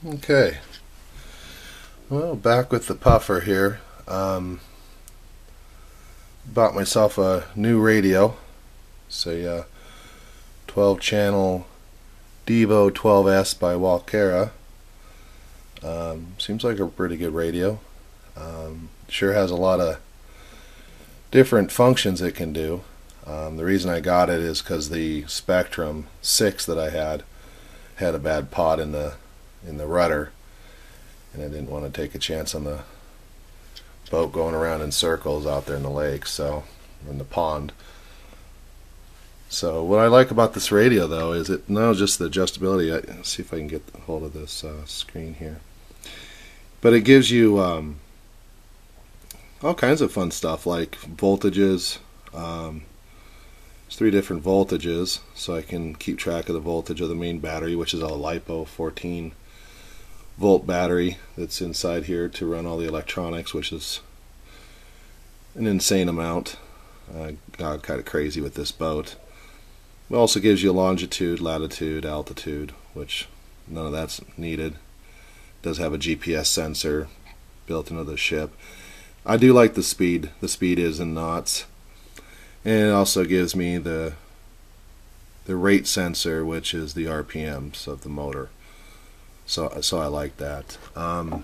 Okay, well, back with the puffer here. Bought myself a new radio. It's a 12 channel Devo 12S by Walkera. Seems like a pretty good radio. Sure has a lot of different functions it can do. The reason I got it is because the Spectrum 6 that I had a bad pot in the rudder, and I didn't want to take a chance on the boat going around in circles out there in the lake, so in the pond. So what I like about this radio though is it not just the adjustability. Let's see if I can get a hold of this screen here, but it gives you all kinds of fun stuff like voltages. There's 3 different voltages, so I can keep track of the voltage of the main battery, which is a LiPo 14 volt battery that's inside here to run all the electronics, which is an insane amount. Got kind of crazy with this boat. It also gives you longitude, latitude, altitude, which none of that's needed. It does have a GPS sensor built into the ship. I do like the speed. The speed is in knots. And it also gives me the rate sensor, which is the RPMs of the motor. So I like that. I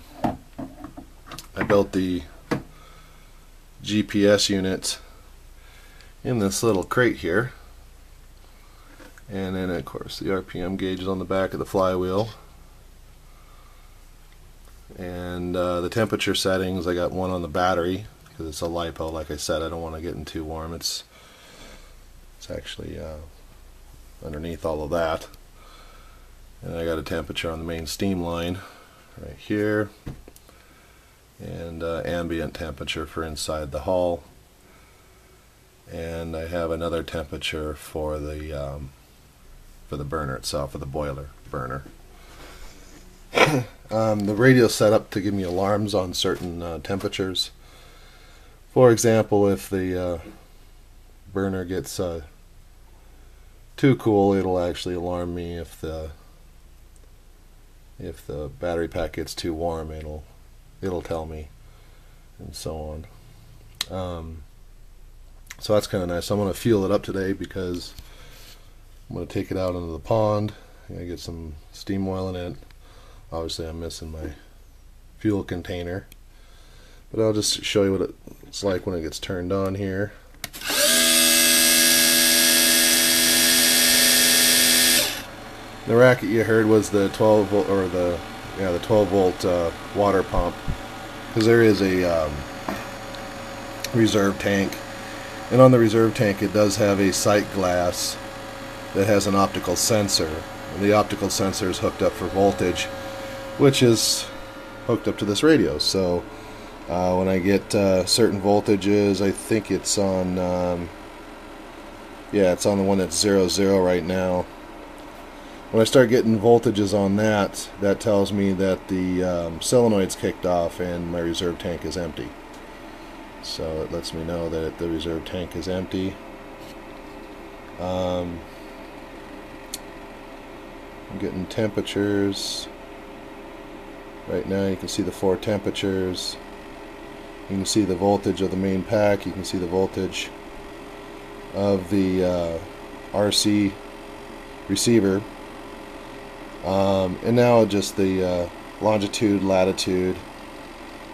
built the GPS unit in this little crate here, and then of course the RPM gauge is on the back of the flywheel, and the temperature settings, I got one on the battery because it's a LiPo. Like I said, I don't want to get in too warm. It's actually underneath all of that. And I got a temperature on the main steam line right here, and ambient temperature for inside the hull, and I have another temperature for the burner itself, for the boiler burner. The radio is set up to give me alarms on certain temperatures. For example, if the burner gets too cool, it'll actually alarm me. If the battery pack gets too warm, it'll tell me, and so on. So that's kind of nice. I'm going to fuel it up today because I'm going to take it out into the pond. I'm going to get some steam oil in it. Obviously I'm missing my fuel container, but I'll just show you what it's like when it gets turned on here. The racket you heard was the 12 volt, or the 12 volt water pump, because there is a reserve tank, and on the reserve tank it does have a sight glass that has an optical sensor, and the optical sensor is hooked up for voltage, which is hooked up to this radio. So when I get certain voltages, I think it's on it's on the one that's 00 right now. When I start getting voltages on that, that tells me that the solenoid's kicked off and my reserve tank is empty. So it lets me know that the reserve tank is empty. I'm getting temperatures. Right now you can see the 4 temperatures. You can see the voltage of the main pack. You can see the voltage of the RC receiver. And now just the longitude, latitude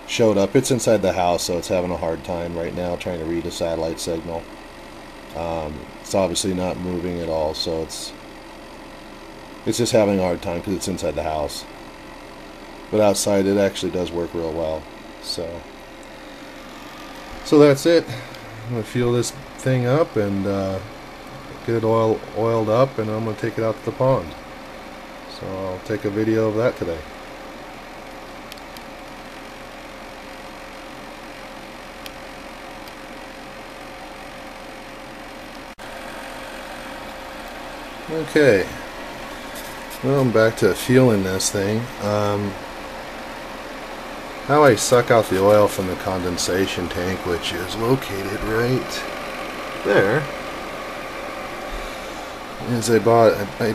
showed up. It's inside the house, so it's having a hard time right now trying to read a satellite signal. It's obviously not moving at all, so it's just having a hard time because it's inside the house. But outside it actually does work real well. So that's it. I'm going to fuel this thing up and get it oiled up, and I'm going to take it out to the pond. So I'll take a video of that today. Okay, well, I'm back to fueling this thing. How I suck out the oil from the condensation tank, which is located right there, is I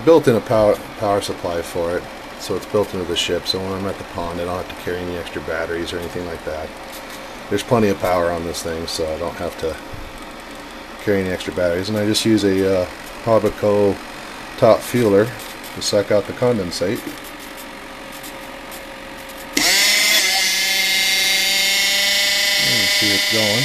built in a power supply for it, so it's built into the ship, so when I'm at the pond I don't have to carry any extra batteries or anything like that. There's plenty of power on this thing, so I don't have to carry any extra batteries, and I just use a Hobbico top fueler to suck out the condensate. See it's going.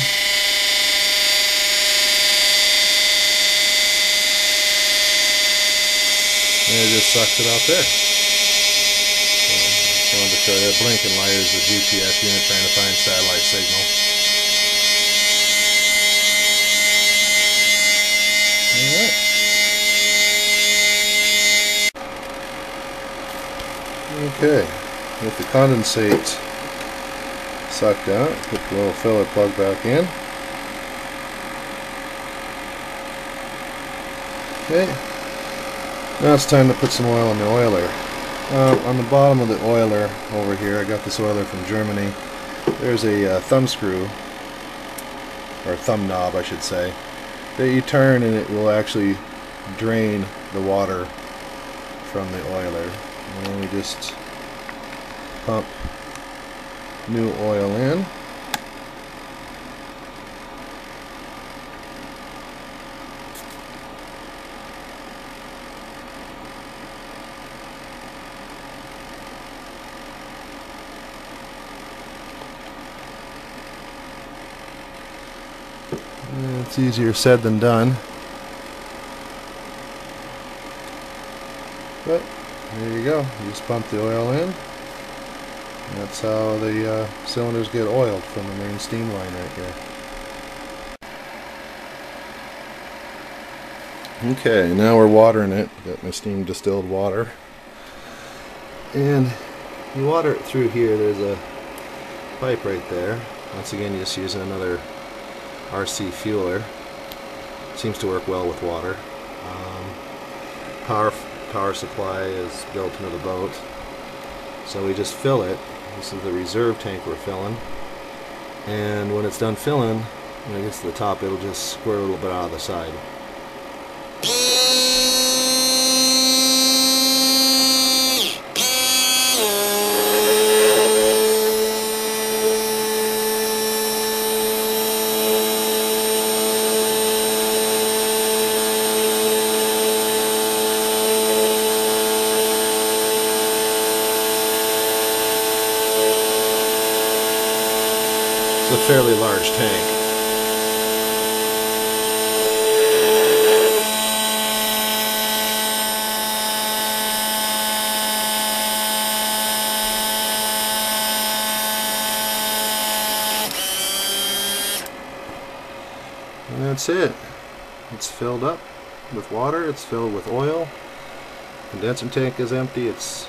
And it just sucks it out there. So just wanted to show you. Blinking light is the GPS unit trying to find satellite signal. Alright. Okay, with the condensate sucked out, put the little filler plug back in. Okay, now it's time to put some oil in the oiler. On the bottom of the oiler over here, I got this oiler from Germany. There's a thumb screw, or thumb knob I should say, that you turn and it will actually drain the water from the oiler. And then we just pump new oil in. It's easier said than done, but there you go. You just pump the oil in. That's how the cylinders get oiled from the main steam line right here. Okay, now we're watering it. Got my steam distilled water. And you water it through here. There's a pipe right there. Once again, just using another RC fueler. Seems to work well with water. Power supply is built into the boat. So we just fill it. This is the reserve tank we're filling, and when it's done filling, when it gets to the top, it'll just squirt a little bit out of the side. It's a fairly large tank. And that's it. It's filled up with water, it's filled with oil. Condenser tank is empty, it's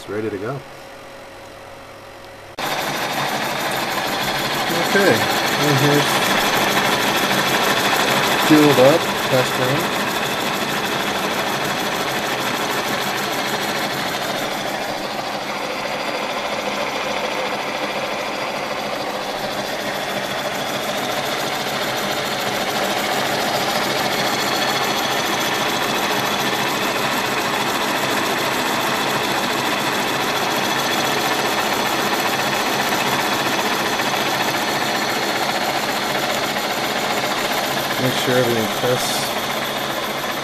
ready to go. Okay, and here's fueled up, test run. Make sure everything tests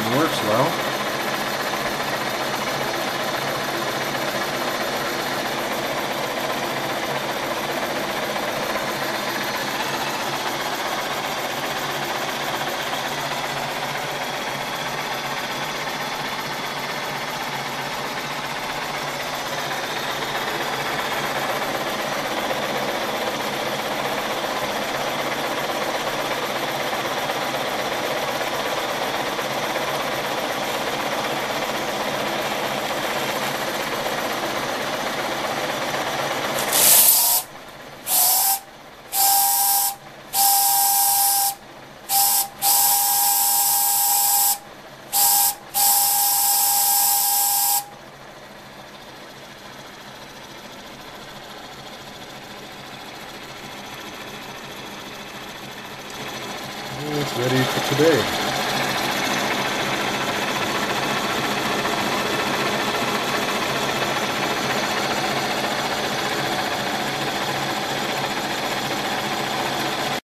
and works well. It's ready for today.